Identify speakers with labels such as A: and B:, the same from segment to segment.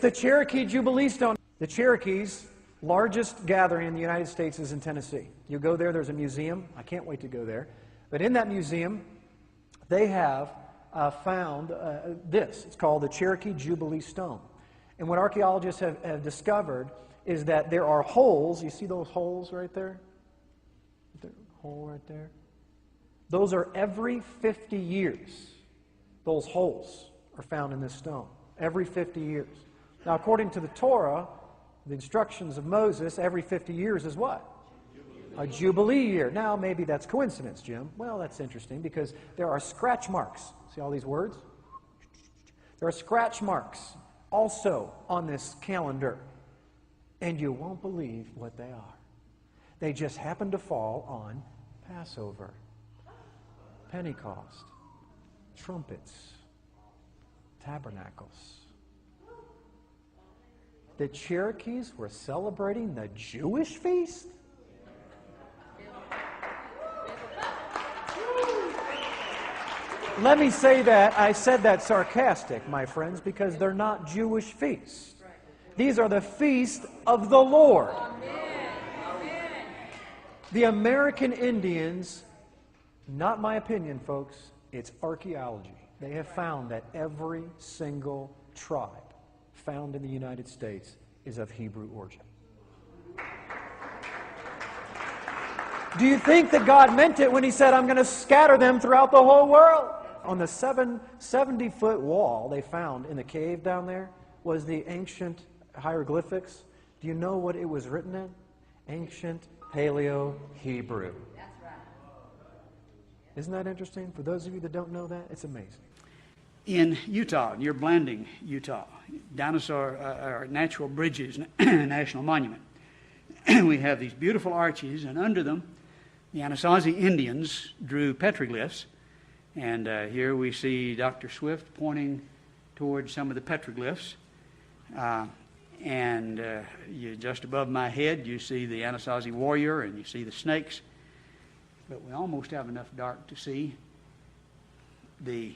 A: The Cherokee Jubilee Stone. The Cherokees' largest gathering in the United States is in Tennessee. You go there, there's a museum. I can't wait to go there. But in that museum, they have found this. It's called the Cherokee Jubilee Stone. And what archaeologists have discovered is that there are holes. You see those holes right there? Hole right there? Those are every 50 years. Those holes are found in this stone. Every 50 years. Now, according to the Torah, the instructions of Moses, every 50 years is what? A Jubilee year. Now, maybe that's coincidence, Jim. Well, that's interesting because there are scratch marks. See all these words? There are scratch marks also on this calendar. And you won't believe what they are. They just happen to fall on Passover, Pentecost, trumpets, tabernacles. The Cherokees were celebrating the Jewish feast? Let me say that. I said that sarcastic, my friends, because they're not Jewish feasts. These are the feasts of the Lord. The American Indians, not my opinion, folks, it's archaeology. They have found that every single tribe found in the United States is of Hebrew origin. Do you think that God meant it when He said, I'm going to scatter them throughout the whole world? On the 70-foot wall they found in the cave down there was the ancient hieroglyphics. Do you know what it was written in? Ancient Paleo-Hebrew.
B: That's right.
A: Isn't that interesting? For those of you that don't know that, it's amazing.
C: In Utah, near Blanding, Utah, Natural Bridges National Monument, we have these beautiful arches, and under them, the Anasazi Indians drew petroglyphs. And here we see Dr. Swift pointing towards some of the petroglyphs. Just above my head, you see the Anasazi warrior, and you see the snakes. But we almost have enough dark to see the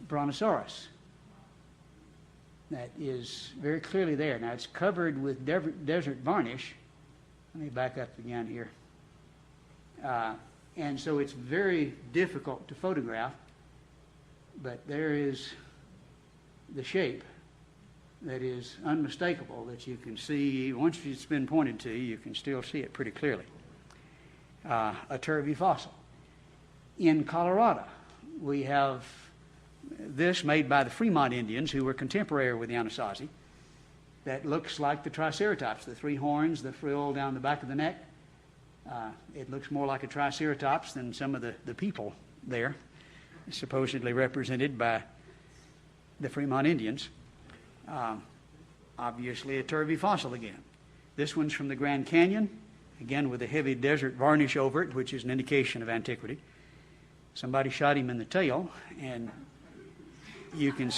C: Brontosaurus. That is very clearly there. Now, it's covered with desert varnish. Let me back up again here. And so it's very difficult to photograph, but there is the shape that is unmistakable, that you can see. Once it's been pointed to, you can still see it pretty clearly. A Turvey fossil. In Colorado, we have this made by the Fremont Indians, who were contemporary with the Anasazi, that looks like the Triceratops, the three horns, the frill down the back of the neck. It looks more like a Triceratops than some of the people there, supposedly represented by the Fremont Indians. Obviously a Turvey fossil again. This one's from the Grand Canyon, again with a heavy desert varnish over it, which is an indication of antiquity. Somebody shot him in the tail, and you can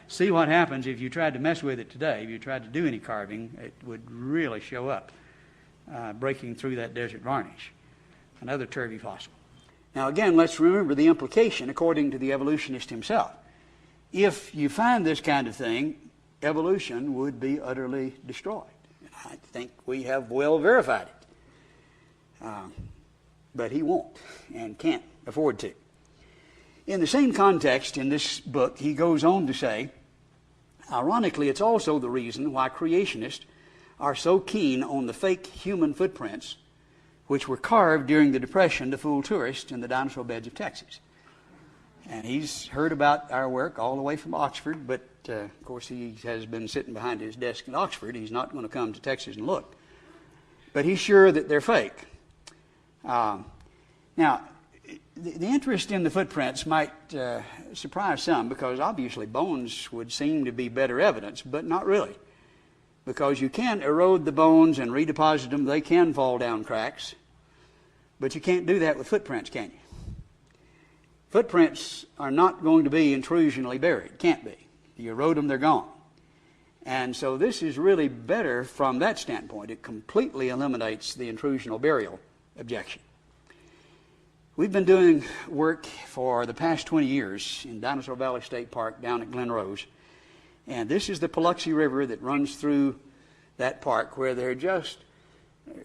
C: see what happens if you tried to mess with it today. If you tried to do any carving, it would really show up, breaking through that desert varnish. Another Turvey fossil. Now again, let's remember the implication according to the evolutionist himself. If you find this kind of thing, evolution would be utterly destroyed. I think we have well verified it. But he won't and can't afford to. In the same context in this book, he goes on to say, ironically, it's also the reason why creationists are so keen on the fake human footprints which were carved during the Depression to fool tourists in the dinosaur beds of Texas. And he's heard about our work all the way from Oxford, but of course he has been sitting behind his desk in Oxford. He's not going to come to Texas and look. But he's sure that they're fake. Now, the interest in the footprints might surprise some, because obviously bones would seem to be better evidence, but not really. Because you can erode the bones and redeposit them. They can fall down cracks. But you can't do that with footprints, can you? Footprints are not going to be intrusionally buried. Can't be. You erode them, they're gone. And so this is really better from that standpoint. It completely eliminates the intrusional burial objection. We've been doing work for the past 20 years in Dinosaur Valley State Park down at Glen Rose. And this is the Paluxy River that runs through that park, where there are just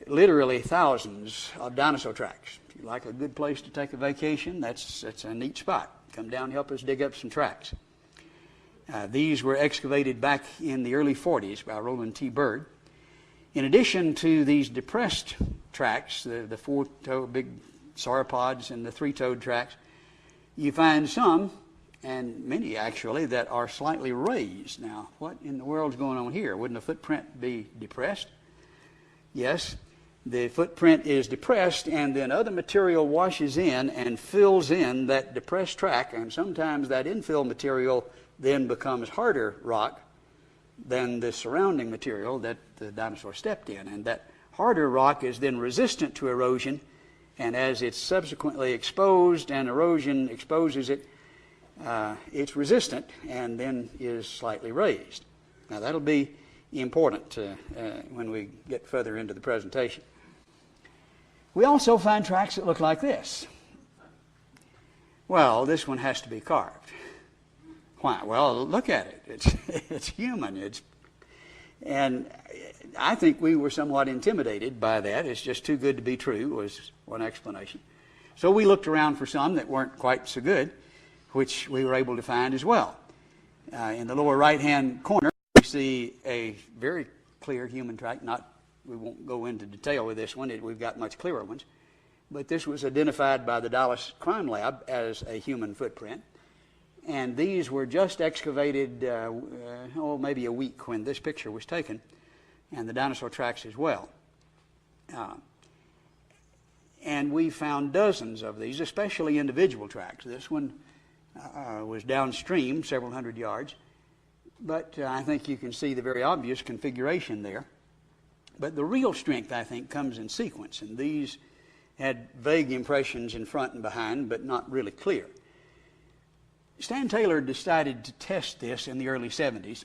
C: literally thousands of dinosaur tracks. If you like a good place to take a vacation, that's a neat spot. Come down and help us dig up some tracks. These were excavated back in the early 40s by Roland T. Byrd. In addition to these depressed tracks, the four-toed big sauropods and the three-toed tracks, you find some, and many actually, that are slightly raised. Now, what in the world's going on here? Wouldn't a footprint be depressed? Yes, the footprint is depressed, and then other material washes in and fills in that depressed track, and sometimes that infill material then becomes harder rock than the surrounding material that the dinosaur stepped in. And that harder rock is then resistant to erosion, and as it's subsequently exposed and erosion exposes it, it's resistant and then is slightly raised. Now that'll be important when we get further into the presentation. We also find tracks that look like this. Well, this one has to be carved. Why? Well, look at it. It's human. And I think we were somewhat intimidated by that. It's just too good to be true was one explanation. So we looked around for some that weren't quite so good, which we were able to find as well. In the lower right-hand corner, we see a very clear human track. We won't go into detail with this one. We've got much clearer ones. But this was identified by the Dallas Crime Lab as a human footprint. And these were just excavated, maybe a week when this picture was taken, and the dinosaur tracks as well. And we found dozens of these, especially individual tracks. This one was downstream, several hundred yards, but I think you can see the very obvious configuration there. But the real strength, I think, comes in sequence, and these had vague impressions in front and behind, but not really clear. Stan Taylor decided to test this in the early 70s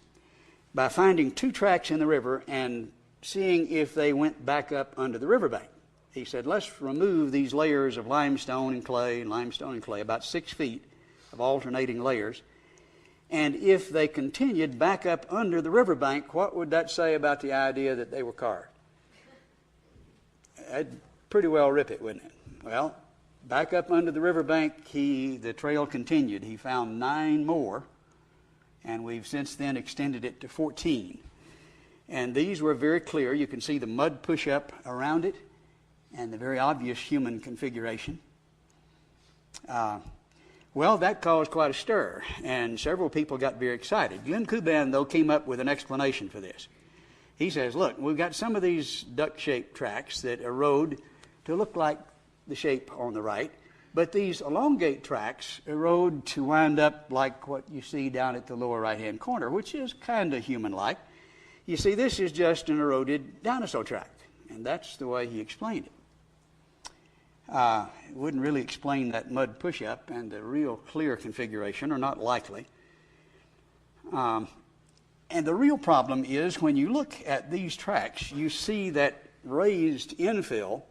C: by finding two tracks in the river and seeing if they went back up under the riverbank. He said, let's remove these layers of limestone and clay, about 6 feet of alternating layers, and if they continued back up under the riverbank, what would that say about the idea that they were carved? That'd pretty well rip it, wouldn't it? Well, back up under the riverbank, the trail continued. He found 9 more, and we've since then extended it to 14. And these were very clear. You can see the mud push-up around it and the very obvious human configuration. Well, that caused quite a stir, and several people got very excited. Glenn Kuban, though, came up with an explanation for this. He says, look, we've got some of these duck-shaped tracks that erode to look like the shape on the right, but these elongate tracks erode to wind up like what you see down at the lower right-hand corner, which is kind of human-like. You see, this is just an eroded dinosaur track, and that's the way he explained it. It wouldn't really explain that mud push-up, and the real clear configuration are not likely. And the real problem is when you look at these tracks, you see that raised infill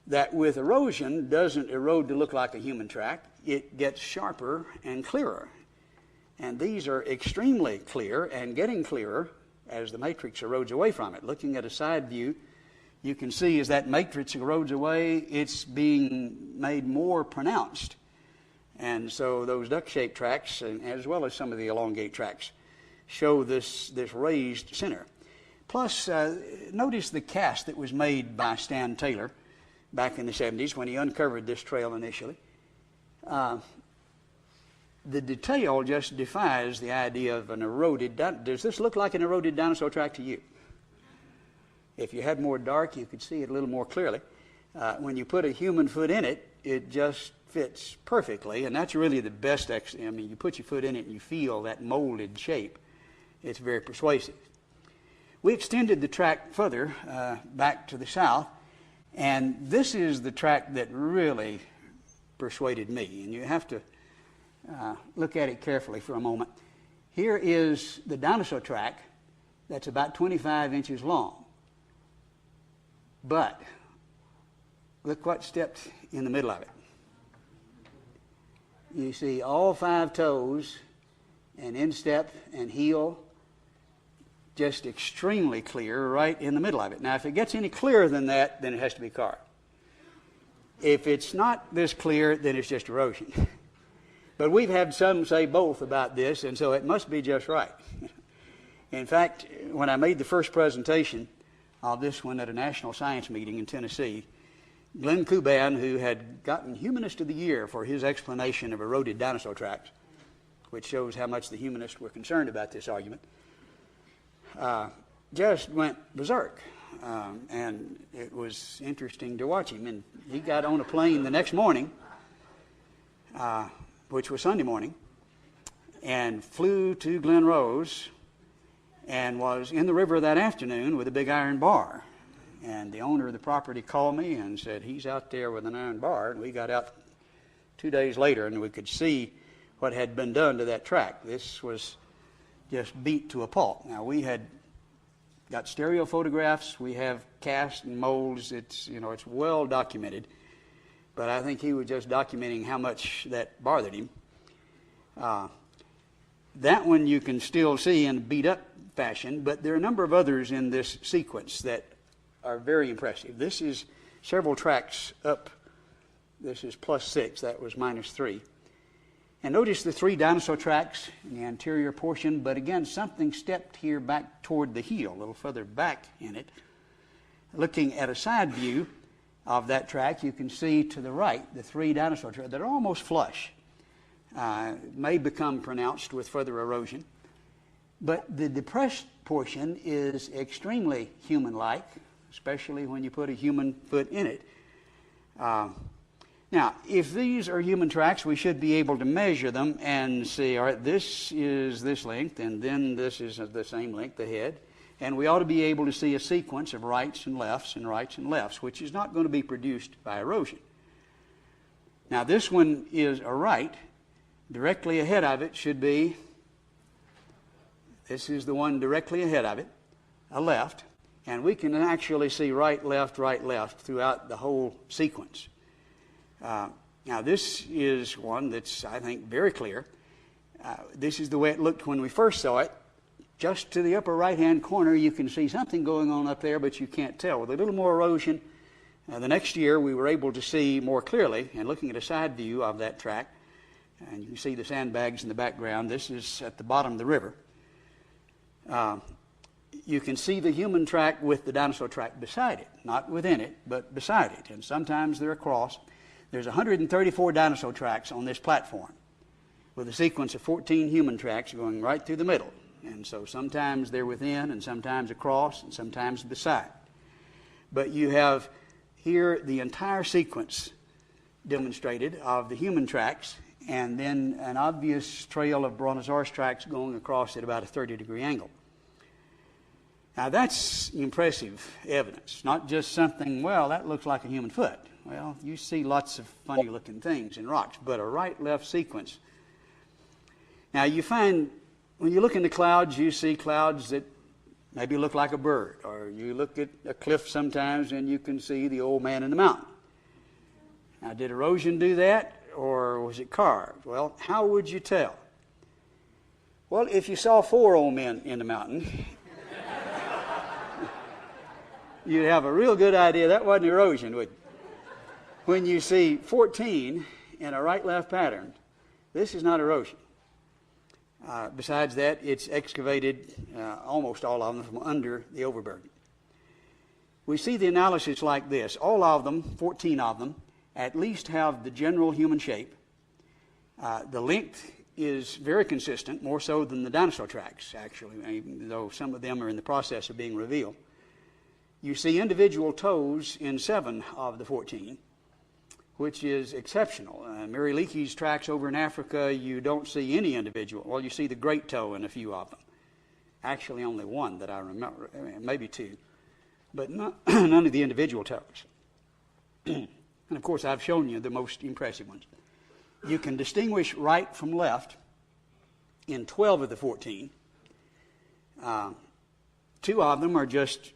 C: that with erosion doesn't erode to look like a human track. It gets sharper and clearer. And these are extremely clear and getting clearer as the matrix erodes away from it. Looking at a side view, you can see as that matrix erodes away, it's being made more pronounced. And so those duck-shaped tracks, as well as some of the elongate tracks, show this raised center. Plus, notice the cast that was made by Stan Taylor back in the 70s when he uncovered this trail initially. The detail just defies the idea of an eroded. Does this look like an eroded dinosaur track to you? If you had more dark, you could see it a little more clearly. When you put a human foot in it, it just fits perfectly, and that's really the best. You put your foot in it and you feel that molded shape. It's very persuasive. We extended the track further back to the south, and this is the track that really persuaded me, and you have to look at it carefully for a moment. Here is the dinosaur track that's about 25 inches long. But look what stepped in the middle of it. You see all 5 toes and instep and heel just extremely clear right in the middle of it. Now, if it gets any clearer than that, then it has to be carved. If it's not this clear, then it's just erosion. But we've had some say both about this, and so it must be just right. In fact, when I made the first presentation of this one at a national science meeting in Tennessee, Glenn Kuban, who had gotten Humanist of the Year for his explanation of eroded dinosaur tracks, which shows how much the humanists were concerned about this argument, just went berserk. And it was interesting to watch him. And he got on a plane the next morning, which was Sunday morning, and flew to Glen Rose and was in the river that afternoon with a big iron bar. And the owner of the property called me and said, he's out there with an iron bar. And we got out 2 days later, and we could see what had been done to that track. This was just beat to a pulp. Now, we had got stereo photographs. We have casts and molds. It's well documented. But I think he was just documenting how much that bothered him. That one you can still see in a beat-up fashion, but there are a number of others in this sequence that are very impressive. This is several tracks up. This is +6. That was -3. And notice the 3 dinosaur tracks in the anterior portion, but again, something stepped here back toward the heel, a little further back in it. Looking at a side view of that track, you can see to the right the 3 dinosaur tracks that are almost flush. May become pronounced with further erosion. But the depressed portion is extremely human-like, especially when you put a human foot in it. Now, if these are human tracks, we should be able to measure them and see, all right, this is this length, and then this is the same length ahead. And we ought to be able to see a sequence of rights and lefts and rights and lefts, which is not going to be produced by erosion. Now, this one is a right. Directly ahead of it should be, this is the one directly ahead of it, a left. And we can actually see right, left throughout the whole sequence. Now, this is one that's, I think, very clear. This is the way it looked when we first saw it. Just to the upper right-hand corner, you can see something going on up there, but you can't tell. With a little more erosion, the next year we were able to see more clearly, and looking at a side view of that track, and you can see the sandbags in the background. This is at the bottom of the river. You can see the human track with the dinosaur track beside it, not within it, but beside it, and sometimes they're across. There's 134 dinosaur tracks on this platform, with a sequence of 14 human tracks going right through the middle. And so sometimes they're within, and sometimes across, and sometimes beside. But you have here the entire sequence demonstrated of the human tracks, and then an obvious trail of brontosaurus tracks going across at about a 30-degree angle. Now that's impressive evidence, not just something, well, that looks like a human foot. Well, you see lots of funny-looking things in rocks, but a right-left sequence. Now you find, when you look in the clouds, you see clouds that maybe look like a bird, or you look at a cliff sometimes and you can see the old man in the mountain. Now, did erosion do that, or was it carved? Well, how would you tell? Well, if you saw 4 old men in the mountain, you'd have a real good idea that wasn't erosion, would you? When you see 14 in a right-left pattern, this is not erosion. Besides that, it's excavated, almost all of them, from under the overburden. We see the analysis like this. All of them, 14 of them, at least have the general human shape. The length is very consistent, more so than the dinosaur tracks, actually, even though some of them are in the process of being revealed. You see individual toes in 7 of the 14, which is exceptional. Mary Leakey's tracks over in Africa, you don't see any individual. Well, you see the great toe in a few of them. Actually, only 1 that I remember, maybe 2. But none of the individual toes. And, of course, I've shown you the most impressive ones. You can distinguish right from left in 12 of the 14. 2 of them are just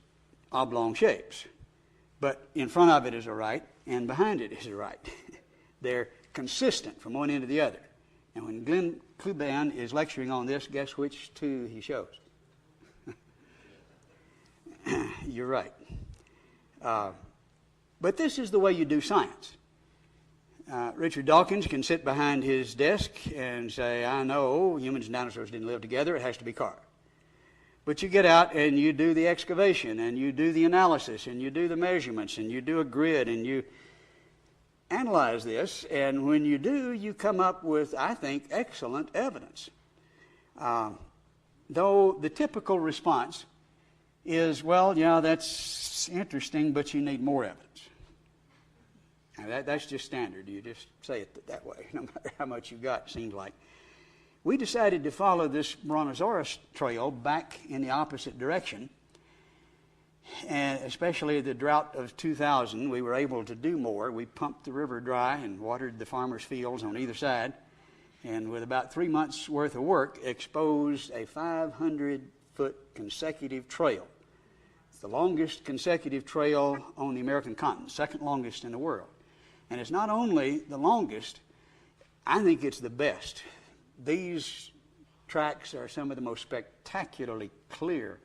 C: oblong shapes. But in front of it is a right, and behind it is a right. They're consistent from one end to the other. And when Glenn Kuban is lecturing on this, guess which 2 he shows? You're right. But this is the way you do science. Richard Dawkins can sit behind his desk and say, I know humans and dinosaurs didn't live together, it has to be carved. But you get out and you do the excavation, and you do the analysis, and you do the measurements, and you do a grid, and you analyze this, and when you do, you come up with, I think, excellent evidence. Though the typical response is, well, yeah, that's interesting, but you need more evidence. Now that's just standard. You just say it that way, no matter how much you got, it seems like. We decided to follow this Brontosaurus trail back in the opposite direction, and especially the drought of 2000, we were able to do more. We pumped the river dry and watered the farmers' fields on either side, and with about 3 months' worth of work, exposed a 500-foot consecutive trail. It's the longest consecutive trail on the American continent, second longest in the world. And it's not only the longest, I think it's the best. These tracks are some of the most spectacularly clear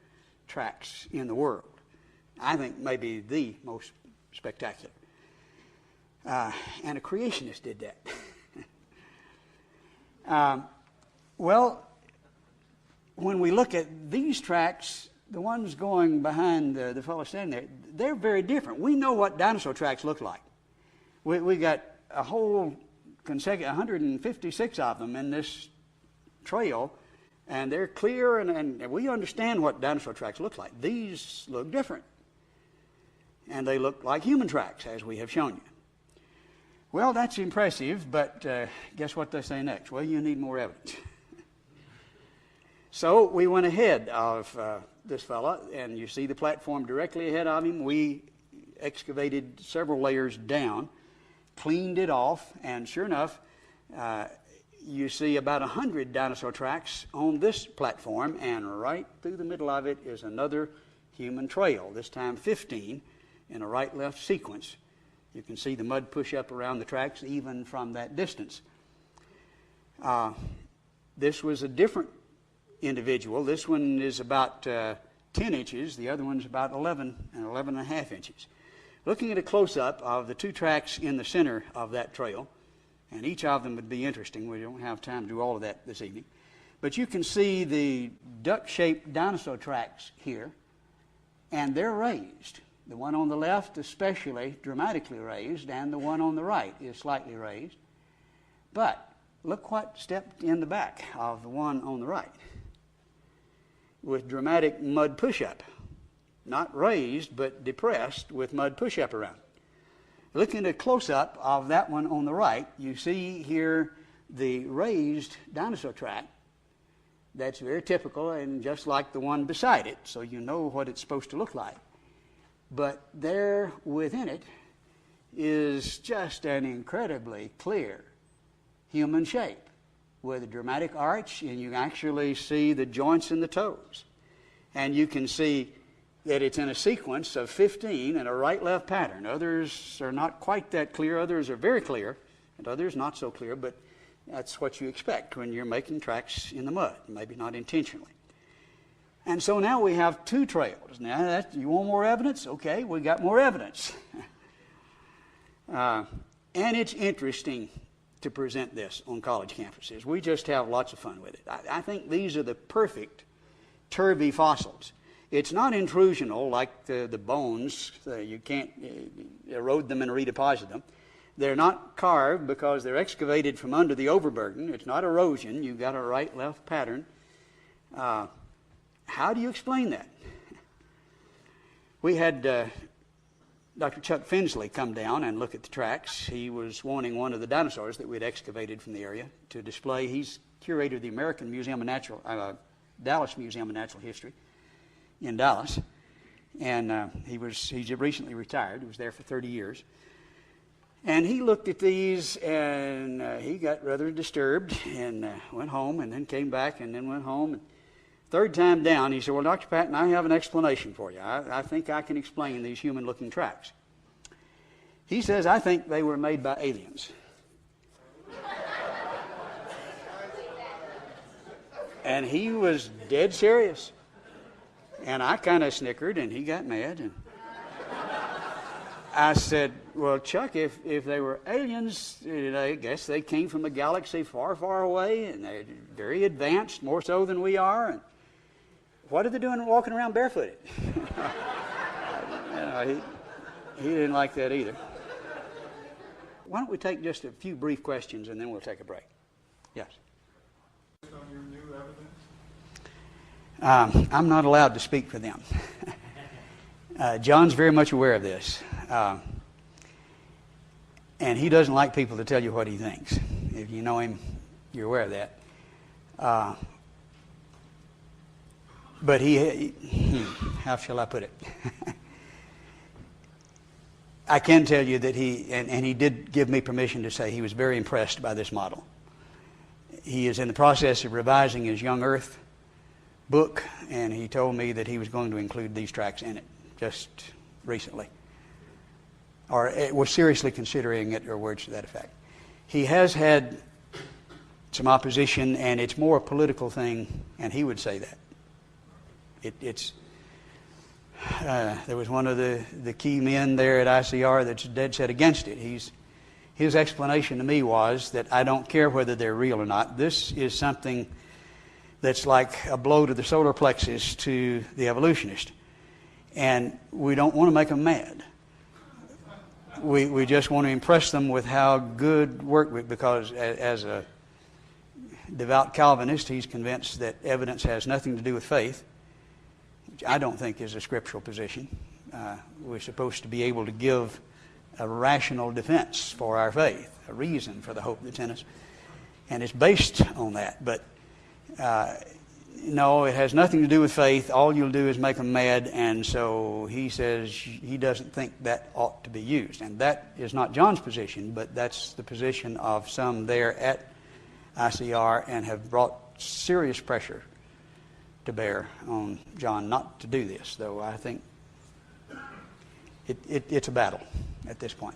C: tracks in the world. I think maybe the most spectacular. And a creationist did that. Well, when we look at these tracks, the ones going behind the fellow standing there, they're very different. We know what dinosaur tracks look like. We got a whole 156 of them in this trail, and they're clear, and we understand what dinosaur tracks look like. These look different, and they look like human tracks, as we have shown you. Well, that's impressive, but guess what they say next? Well, you need more evidence. So we went ahead of this fella, and you see the platform directly ahead of him. We excavated several layers down, cleaned it off, and sure enough, you see about 100 dinosaur tracks on this platform, and right through the middle of it is another human trail, this time 15 in a right-left sequence. You can see the mud push up around the tracks even from that distance. This was a different individual. This one is about 10 inches. The other one's about 11 and 11 and a half inches. Looking at a close-up of the two tracks in the center of that trail, and each of them would be interesting. We don't have time to do all of that this evening. But you can see the duck-shaped dinosaur tracks here, and they're raised. The one on the left especially dramatically raised, and the one on the right is slightly raised. But look what stepped in the back of the one on the right, with dramatic mud push-up. Not raised, but depressed with mud push-up around it. Looking at a close-up of that one on the right, you see here the raised dinosaur track. That's very typical and just like the one beside it, so you know what it's supposed to look like. But there within it is just an incredibly clear human shape with a dramatic arch, and you actually see the joints in the toes. And you can see that it's in a sequence of 15 in a right-left pattern. Others are not quite that clear. Others are very clear, and others not so clear, but that's what you expect when you're making tracks in the mud, maybe not intentionally. And so now we have two trails. Now, you want more evidence? Okay, we got more evidence. And it's interesting to present this on college campuses. We just have lots of fun with it. I think these are the perfect turvy fossils. It's not intrusional like the bones. You can't erode them and redeposit them. They're not carved because they're excavated from under the overburden. It's not erosion. You've got a right-left pattern. How do you explain that? We had Dr. Chuck Finsley come down and look at the tracks. He was wanting one of the dinosaurs that we'd excavated from the area to display. He's curator of the American Museum of Dallas Museum of Natural History in Dallas, and he's recently retired. He was there for 30 years. And he looked at these, and he got rather disturbed and went home, and then came back, and then went home. And third time down, he said, well, Dr. Patton, I have an explanation for you. I think I can explain these human-looking tracks. He says, I think they were made by aliens. And he was dead serious. And I kind of snickered, and he got mad. And I said, well, Chuck, if they were aliens, I guess they came from a galaxy far, far away, and they're very advanced, more so than we are. And what are they doing walking around barefooted? He didn't like that either. Why don't we take just a few brief questions, and then we'll take a break. Yes?
B: On your new evidence?
C: I'm not allowed to speak for them. John's very much aware of this. And he doesn't like people to tell you what he thinks. If you know him, you're aware of that. But how shall I put it? I can tell you that he did give me permission to say he was very impressed by this model. He is in the process of revising his Young Earth book, and he told me that he was going to include these tracks in it just recently. Or was seriously considering it, or words to that effect. He has had some opposition, and it's more a political thing, and he would say that. There was one of the key men there at ICR that's dead set against it. His explanation to me was that I don't care whether they're real or not. This is something that's like a blow to the solar plexus to the evolutionist. And we don't want to make them mad. We just want to impress them with how good work, because as a devout Calvinist, he's convinced that evidence has nothing to do with faith, which I don't think is a scriptural position. We're supposed to be able to give a rational defense for our faith, a reason for the hope that's in us. And it's based on that. But no, it has nothing to do with faith. All you'll do is make them mad. And so he says he doesn't think that ought to be used. And that is not John's position, but that's the position of some there at ICR, and have brought serious pressure to bear on John not to do this, though I think it's a battle at this point.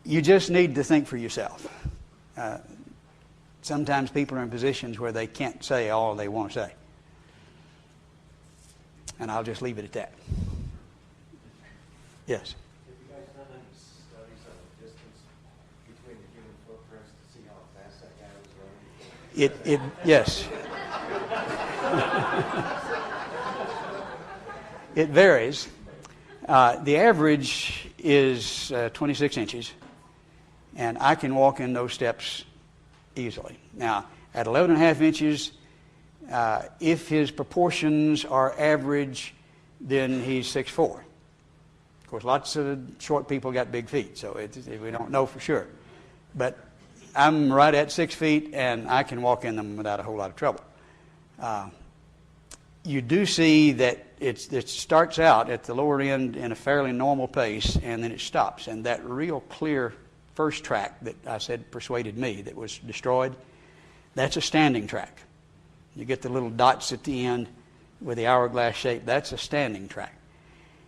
C: You just need to think for yourself. Sometimes people are in positions where they can't say all they want to say. And I'll just leave it at that. Yes?
B: Have you guys done any studies on the distance between the human footprints to see how fast that guy was running?
C: Yes. It varies. The average is 26 inches, and I can walk in those steps easily. Now, at 11 and a half inches, if his proportions are average, then he's 6'4". Of course, lots of short people got big feet, so we don't know for sure. But I'm right at 6 feet, and I can walk in them without a whole lot of trouble. You do see that it starts out at the lower end in a fairly normal pace, and then it stops. And that real clear first track that I said persuaded me that was destroyed, that's a standing track. You get the little dots at the end with the hourglass shape. That's a standing track.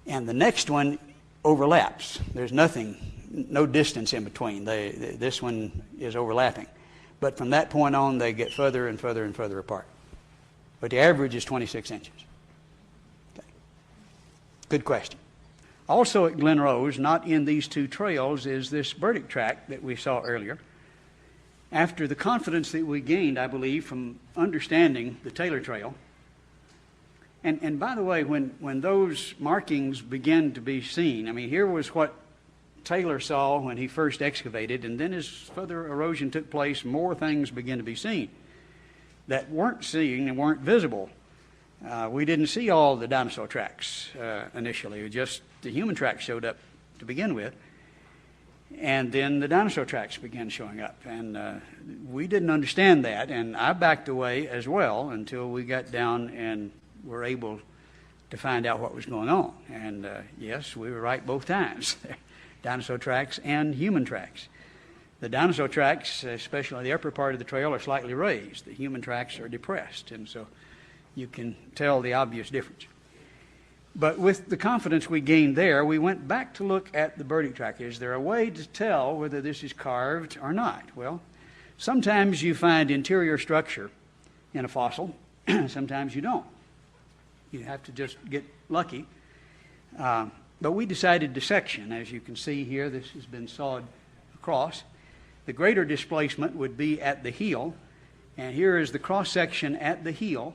C: And the next one overlaps. There's no distance in between. This one is overlapping. But from that point on, they get further and further and further apart. But the average is 26 inches. Okay. Good question. Also at Glen Rose, not in these two trails, is this verdict track that we saw earlier. After the confidence that we gained, I believe, from understanding the Taylor Trail. And by the way, when those markings began to be seen, I mean, here was what Taylor saw when he first excavated, and then as further erosion took place, more things began to be seen that weren't seen and weren't visible. We didn't see all the dinosaur tracks initially. Just the human tracks showed up to begin with. And then the dinosaur tracks began showing up. And we didn't understand that. And I backed away as well until we got down and were able to find out what was going on. And yes, we were right both times. Dinosaur tracks and human tracks. The dinosaur tracks, especially the upper part of the trail, are slightly raised. The human tracks are depressed, and so you can tell the obvious difference. But with the confidence we gained there, we went back to look at the verdict track. Is there a way to tell whether this is carved or not? Well, sometimes you find interior structure in a fossil, sometimes you don't. You have to just get lucky. But we decided to section. As you can see here, this has been sawed across. The greater displacement would be at the heel, and here is the cross-section at the heel.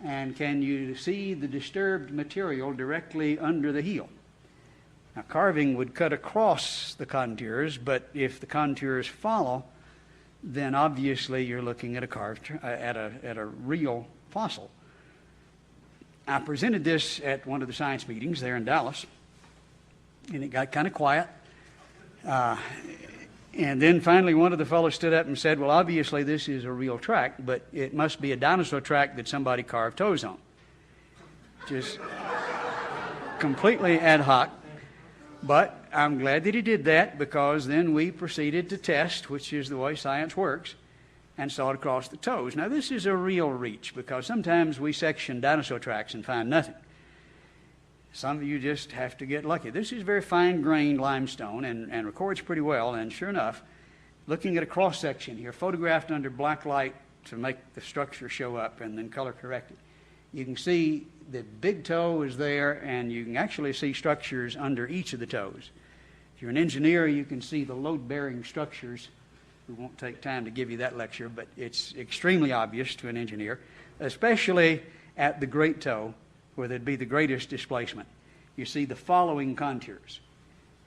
C: And can you see the disturbed material directly under the heel? Now, carving would cut across the contours, but if the contours follow, then obviously you're looking at a real fossil. I presented this at one of the science meetings there in Dallas, and it got kind of quiet. And then finally one of the fellows stood up and said, well, obviously this is a real track, but it must be a dinosaur track that somebody carved toes on. Just completely ad hoc. But I'm glad that he did that, because then we proceeded to test, which is the way science works, and saw it across the toes. Now, this is a real reach, because sometimes we section dinosaur tracks and find nothing. Some of you just have to get lucky. This is very fine-grained limestone and records pretty well, and sure enough, looking at a cross-section here, photographed under black light to make the structure show up and then color corrected, you can see the big toe is there, and you can actually see structures under each of the toes. If you're an engineer, you can see the load-bearing structures. We won't take time to give you that lecture, but it's extremely obvious to an engineer, especially at the great toe, where there'd be the greatest displacement. You see the following contours.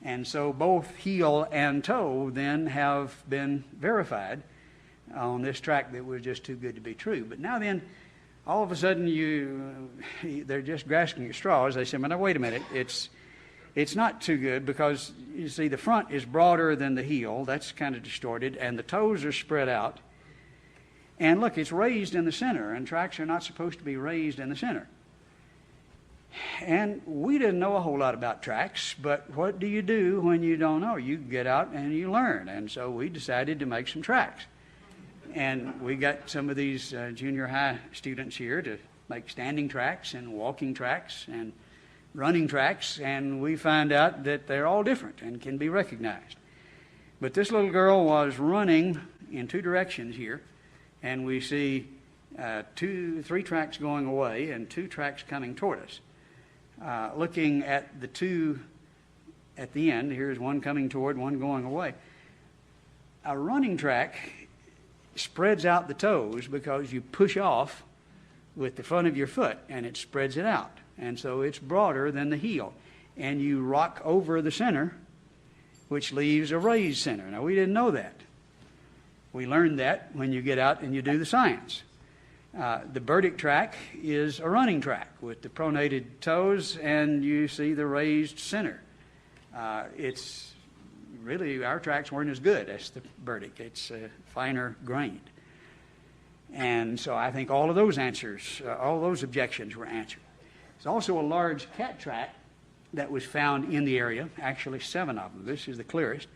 C: And so both heel and toe then have been verified on this track that was just too good to be true. But now then, all of a sudden they're just grasping at straws. They say, well, now wait a minute, it's not too good, because you see the front is broader than the heel. That's kind of distorted, and the toes are spread out. And look, it's raised in the center, and tracks are not supposed to be raised in the center. And we didn't know a whole lot about tracks, but what do you do when you don't know? You get out and you learn. And so we decided to make some tracks. And we got some of these junior high students here to make standing tracks and walking tracks and running tracks, and we find out that they're all different and can be recognized. But this little girl was running in two directions here, and we see three tracks going away and two tracks coming toward us. Looking at the two at the end, here's one coming toward, one going away. A running track spreads out the toes because you push off with the front of your foot, and it spreads it out. And so it's broader than the heel. And you rock over the center, which leaves a raised center. Now, we didn't know that. We learned that when you get out and you do the science. The burdick track is a running track with the pronated toes, and you see the raised center. It's really, our tracks weren't as good as the burdick. It's finer grained. And so I think all of those answers, all those objections were answered. There's also a large cat track that was found in the area, actually 7 of them. This is the clearest.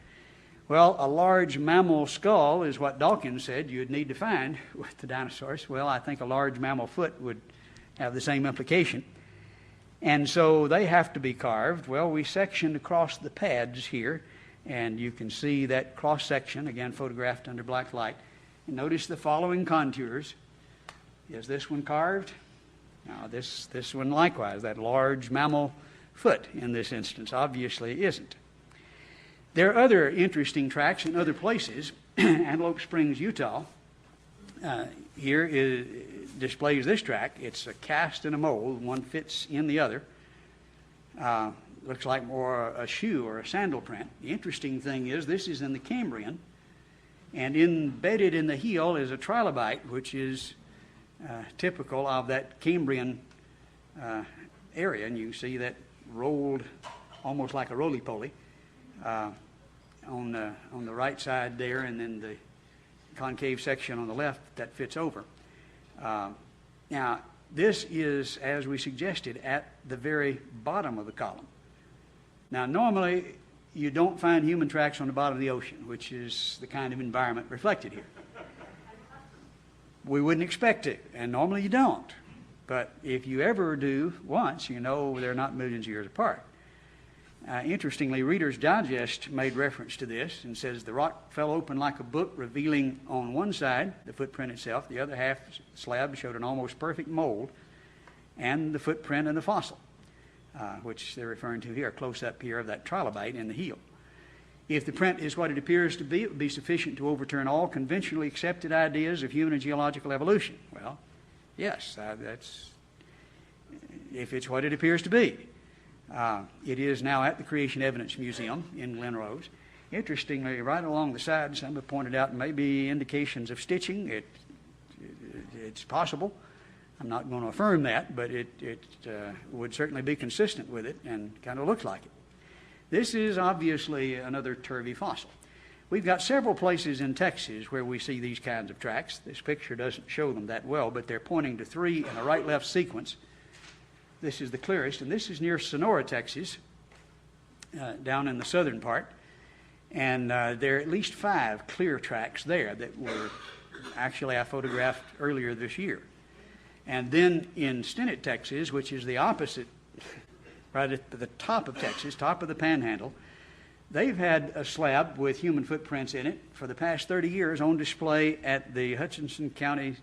C: Well, a large mammal skull is what Dawkins said you'd need to find with the dinosaurs. Well, I think a large mammal foot would have the same implication. And so they have to be carved. Well, we sectioned across the pads here, and you can see that cross-section, again photographed under black light. And notice the following contours. Is this one carved? Now, this one likewise, that large mammal foot in this instance obviously isn't. There are other interesting tracks in other places. Antelope Springs, Utah, here displays this track. It's a cast and a mold. One fits in the other. Looks like more a shoe or a sandal print. The interesting thing is this is in the Cambrian, and embedded in the heel is a trilobite, which is typical of that Cambrian area. And you can see that rolled almost like a roly-poly. On the right side there, and then the concave section on the left that fits over. Now, this is, as we suggested, at the very bottom of the column. Now, normally, you don't find human tracks on the bottom of the ocean, which is the kind of environment reflected here. We wouldn't expect it, and normally you don't. But if you ever do once, you know they're not millions of years apart. Interestingly, Reader's Digest made reference to this and says the rock fell open like a book, revealing on one side the footprint itself. The other half slab showed an almost perfect mold. and the footprint and the fossil, which they're referring to here, close up here of that trilobite in the heel. If the print is what it appears to be, it would be sufficient to overturn all conventionally accepted ideas of human and geological evolution. Well, yes, that's if it's what it appears to be. It is now at the Creation Evidence Museum in Glen Rose. Interestingly, right along the side, some have pointed out maybe indications of stitching. It's possible. I'm not going to affirm that, but it would certainly be consistent with it and kind of looks like it. This is obviously another turvy fossil. We've got several places in Texas where we see these kinds of tracks. This picture doesn't show them that well, but they're pointing to 3 in a right-left sequence. This is the clearest, and this is near Sonora, Texas, down in the southern part. And there are at least 5 clear tracks there that were actually I photographed earlier this year. And then in Stinnett, Texas, which is the opposite, right at the top of Texas, top of the Panhandle, they've had a slab with human footprints in it for the past 30 years on display at the Hutchinson County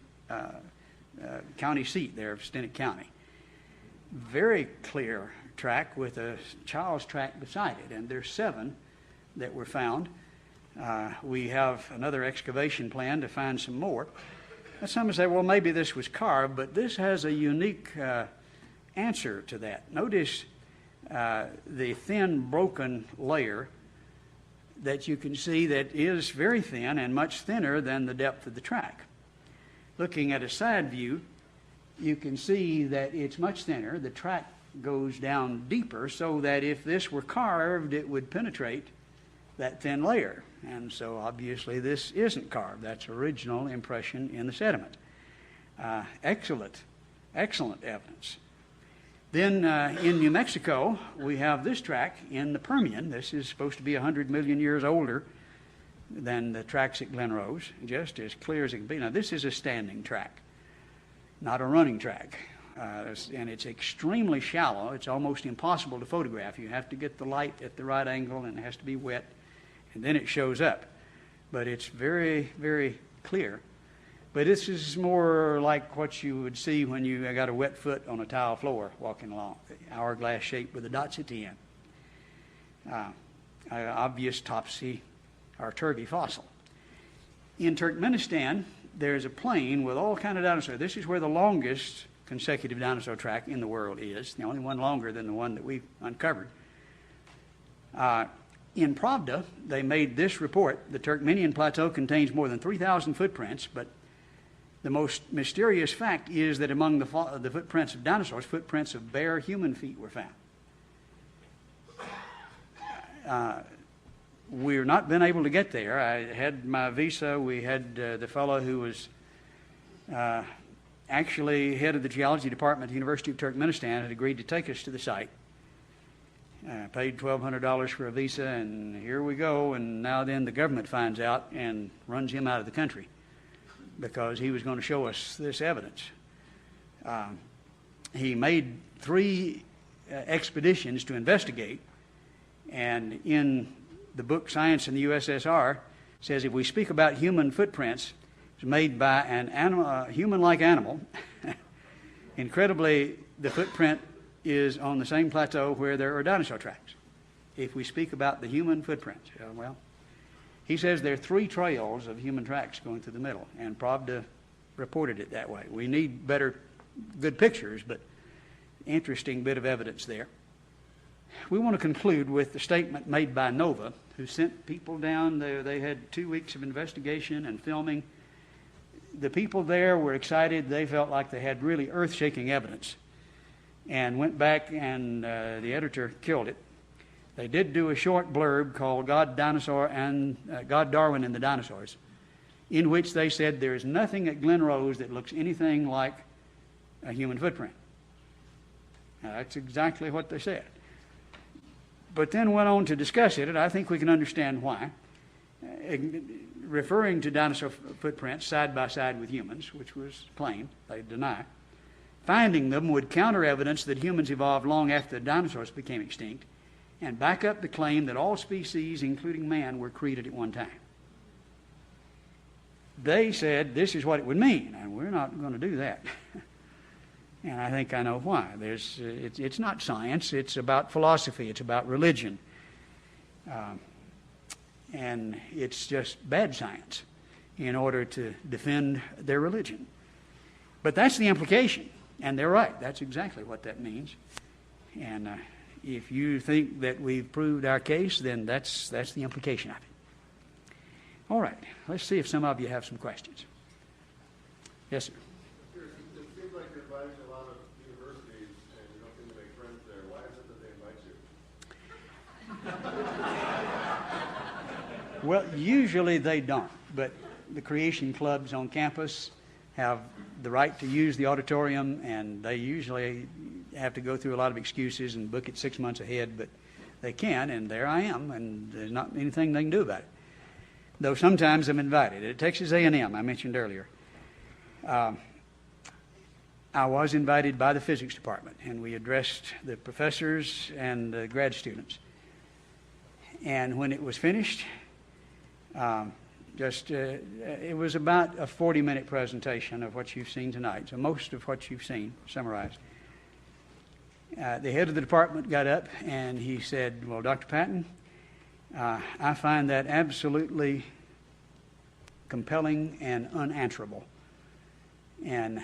C: county seat there of Stinnett County. Very clear track with a child's track beside it, and there's 7 that were found. We have another excavation plan to find some more. And some say, well, maybe this was carved, but this has a unique answer to that. Notice the thin, broken layer that you can see that is very thin and much thinner than the depth of the track. Looking at a side view, you can see that it's much thinner. The track goes down deeper so that if this were carved, it would penetrate that thin layer. And so obviously this isn't carved. That's original impression in the sediment. Excellent evidence. Then in New Mexico, we have this track in the Permian. This is supposed to be 100 million years older than the tracks at Glen Rose, just as clear as it can be. Now, this is a standing track, not a running track. And it's extremely shallow. It's almost impossible to photograph. You have to get the light at the right angle, and it has to be wet, and then it shows up. But it's very, very clear. But this is more like what you would see when you got a wet foot on a tile floor walking along, hourglass shape with the dots at the end. Obvious topsy or turvy fossil. In Turkmenistan, there's a plain with all kinds of dinosaurs. This is where the longest consecutive dinosaur track in the world is, the only one longer than the one that we've uncovered. In Pravda, they made this report. The Turkmenian Plateau contains more than 3,000 footprints, but the most mysterious fact is that among the footprints of dinosaurs, footprints of bare human feet were found. We've not been able to get there. I had my visa. We had the fellow who was actually head of the geology department at the University of Turkmenistan had agreed to take us to the site. Paid $1,200 for a visa, and here we go. And now then the government finds out and runs him out of the country because he was going to show us this evidence. He made 3 expeditions to investigate, and in the book Science in the USSR says if we speak about human footprints, it's made by an animal, human-like animal. Incredibly, the footprint is on the same plateau where there are dinosaur tracks. If we speak about the human footprints, well, he says there are 3 trails of human tracks going through the middle, and Pravda reported it that way. We need good pictures, but interesting bit of evidence there. We want to conclude with the statement made by NOVA, who sent people down there. They had 2 weeks of investigation and filming. The people there were excited. They felt like they had really earth-shaking evidence, and went back, and the editor killed it. They did do a short blurb called God, Darwin, and the Dinosaurs, in which they said there is nothing at Glen Rose that looks anything like a human footprint. Now, that's exactly what they said. But then went on to discuss it, and I think we can understand why. Referring to dinosaur footprints side by side with humans, which was plain, they deny. Finding them would counter evidence that humans evolved long after the dinosaurs became extinct, and back up the claim that all species, including man, were created at one time. They said this is what it would mean, and we're not going to do that. And I think I know why. It's not science. It's about philosophy. It's about religion. And it's just bad science in order to defend their religion. But that's the implication. And they're right. That's exactly what that means. And if you think that we've proved our case, then that's the implication of it. All right. Let's see if some of you have some questions. Yes, sir.
D: It seems like you're invited to a lot of universities and you don't seem to make friends there. Why is it that they invite you?
C: Well, usually they don't, but the creation clubs on campus have the right to use the auditorium, and they usually have to go through a lot of excuses and book it 6 months ahead, but they can, and there I am, and there's not anything they can do about it. Though sometimes I'm invited. At Texas A&M, I mentioned earlier, I was invited by the physics department, and we addressed the professors and the grad students. And when it was finished, it was about a 40-minute presentation of what you've seen tonight. So most of what you've seen summarized. The head of the department got up and he said, "Well, Dr. Patton, I find that absolutely compelling and unanswerable. And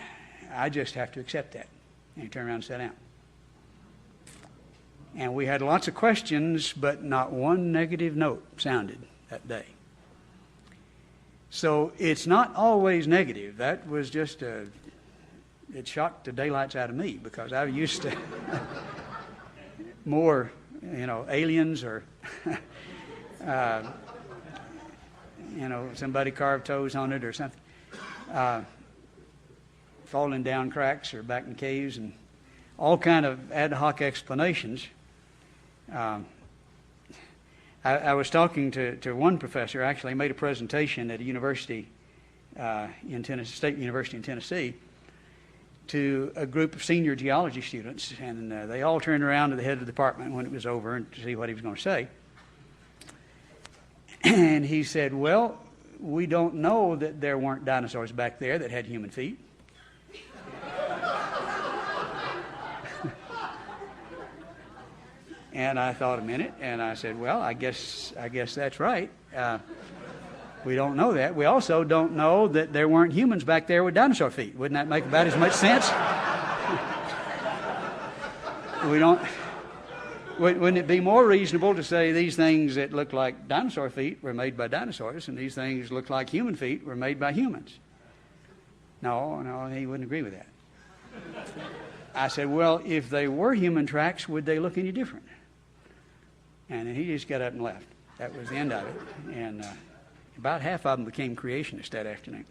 C: I just have to accept that." And he turned around and sat down. And we had lots of questions, but not one negative note sounded that day. So it's not always negative. That was just it shocked the daylights out of me, because I used to more, aliens or, somebody carved toes on it or something, falling down cracks or back in caves and all kind of ad hoc explanations. I was talking to one professor, actually made a presentation at a university in Tennessee, State University in Tennessee, to a group of senior geology students, and they all turned around to the head of the department when it was over and to see what he was going to say. And he said, "Well, we don't know that there weren't dinosaurs back there that had human feet." And I thought a minute, and I said, "Well, I guess that's right. We don't know that. We also don't know that there weren't humans back there with dinosaur feet. Wouldn't that make about as much sense?" Wouldn't it be more reasonable to say these things that look like dinosaur feet were made by dinosaurs, and these things look like human feet were made by humans? No, he wouldn't agree with that. I said, "Well, if they were human tracks, would they look any different?" And he just got up and left. That was the end of it. And about half of them became creationists that afternoon.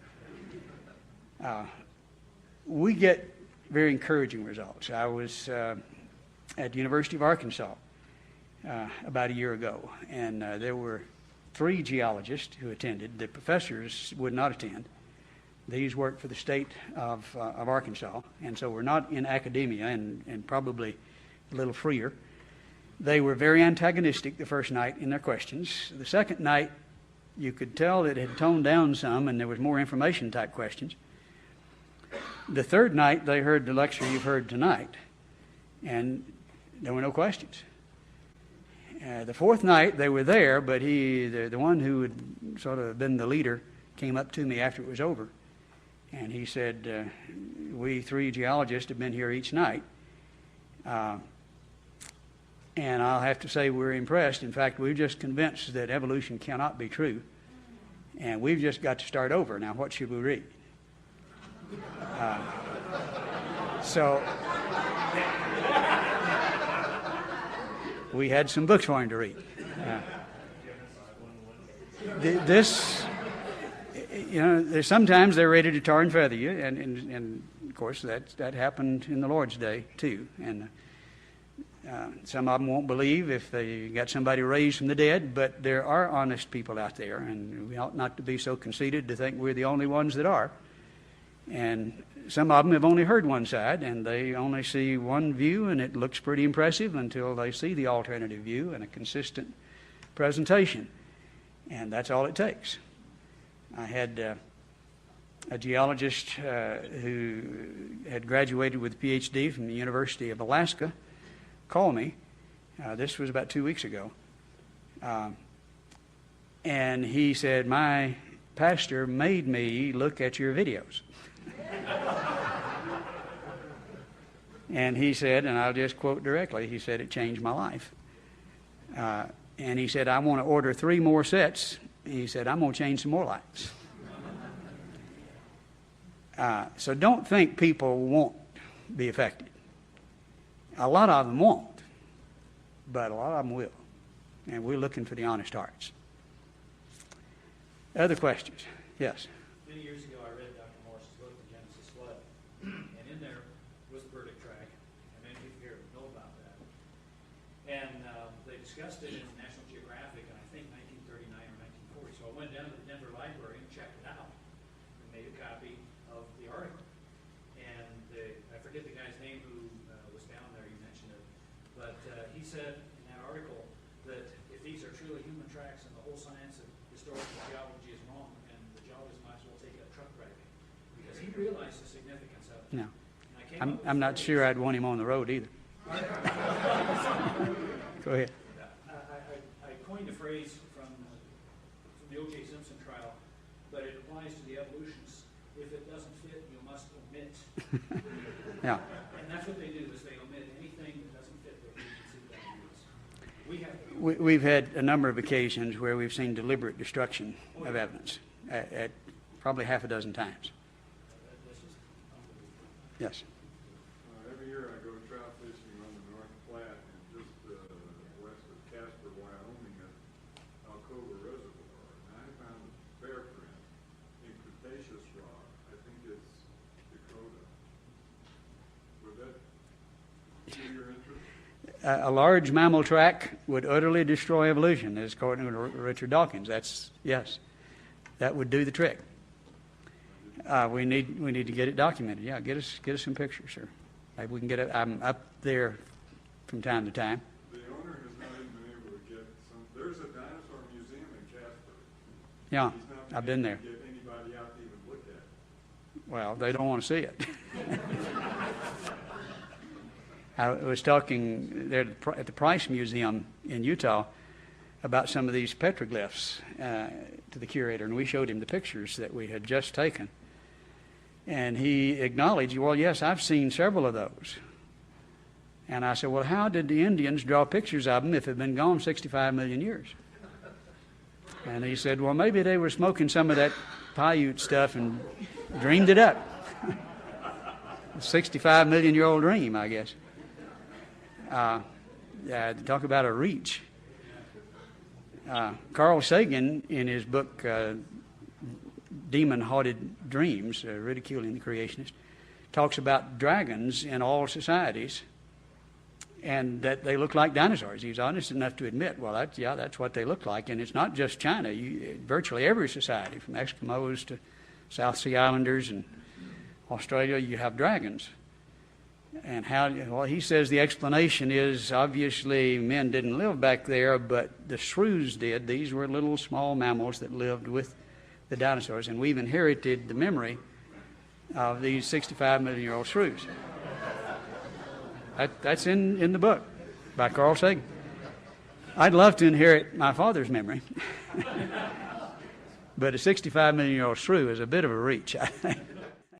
C: We get very encouraging results. I was at the University of Arkansas about a year ago, and there were 3 geologists who attended. The professors would not attend. These work for the state of Arkansas, and so we're not in academia and probably a little freer. They were very antagonistic the first night in their questions. The second night, you could tell that it had toned down some, and there was more information type questions. The third night, they heard the lecture you've heard tonight, and there were no questions. The fourth night, they were there, but the one who had sort of been the leader came up to me after it was over, and he said, "We 3 geologists have been here each night, and I'll have to say we're impressed. In fact, we're just convinced that evolution cannot be true, and we've just got to start over. Now, what should we read?" So we had some books for him to read. Sometimes they're ready to tar and feather you, and of course that happened in the Lord's day too. And some of them won't believe if they got somebody raised from the dead, but there are honest people out there, and we ought not to be so conceited to think we're the only ones that are. And some of them have only heard one side, and they only see one view, and it looks pretty impressive until they see the alternative view and a consistent presentation. And that's all it takes. I had a geologist who had graduated with a PhD from the University of Alaska called me. This was about 2 weeks ago. And he said, my pastor made me look at your videos. And he said, and I'll just quote directly, he said, it changed my life. And he said, I want to order 3 more sets. He said, I'm going to change some more lives. So don't think people won't be affected. A lot of them won't, but a lot of them will. And we're looking for the honest hearts. Other questions? Yes.
E: Many years ago, I read Dr. Morris's book, The Genesis Flood, and in there was the verdict track, and many people here know about that. And they discussed it in National Geographic in, I think, 1939 or 1940. So I went down to the Denver Library and checked it out and made a copy of the article. And I forget the guy's name who was down there, you mentioned it, but he said in that article that if these are truly human tracks and the whole science of historical geology is wrong, and the geologist might as well take a truck driving, because he realized the significance of it.
C: No. I'm not sure I'd want him on the road either. Go ahead.
E: I coined a phrase from the O.J. Simpson trial, but it applies to the evolutionists. If it doesn't fit, you must omit.
C: Yeah.
E: And that's what they do, is they omit anything that doesn't fit their preconceived ideas.
C: We've had a number of occasions where we've seen deliberate destruction of evidence, at probably half a dozen times. Yes.
D: Every year I go trout fishing on the North Platte and just west of Casper, Wyoming at Alcova Reservoir. And I found a bear print in Cretaceous rock. I think it's Dakota. Would that be your interest?
C: A large mammal track would utterly destroy evolution, as according to Richard Dawkins. Yes, that would do the trick. We need to get it documented. Yeah, get us some pictures, sir. Maybe we can get it. I'm up there from time to time.
D: The owner has not even been able to get some. There's a dinosaur museum in Casper.
C: Yeah,
D: He's not
C: I've been there.
D: Get anybody out to even look at it.
C: Well, they don't want to see it. I was talking there at the Price Museum in Utah about some of these petroglyphs to the curator, and we showed him the pictures that we had just taken. And he acknowledged, well, yes, I've seen several of those. And I said, well, how did the Indians draw pictures of them if they've been gone 65 million years? And he said, well, maybe they were smoking some of that Paiute stuff and dreamed it up. A 65 million year old dream, I guess. Talk about a reach. Carl Sagan, in his book Demon-Haunted Dreams, Ridiculing the Creationist, talks about dragons in all societies and that they look like dinosaurs. He's honest enough to admit, well, that's what they look like. And it's not just China. Virtually every society, from Eskimos to South Sea Islanders and Australia, you have dragons. And he says the explanation is obviously men didn't live back there, but the shrews did. These were little small mammals that lived with the dinosaurs, and we've inherited the memory of these 65 million year old shrews. That's in the book by Carl Sagan. I'd love to inherit my father's memory, but a 65 million year old shrew is a bit of a reach, I think.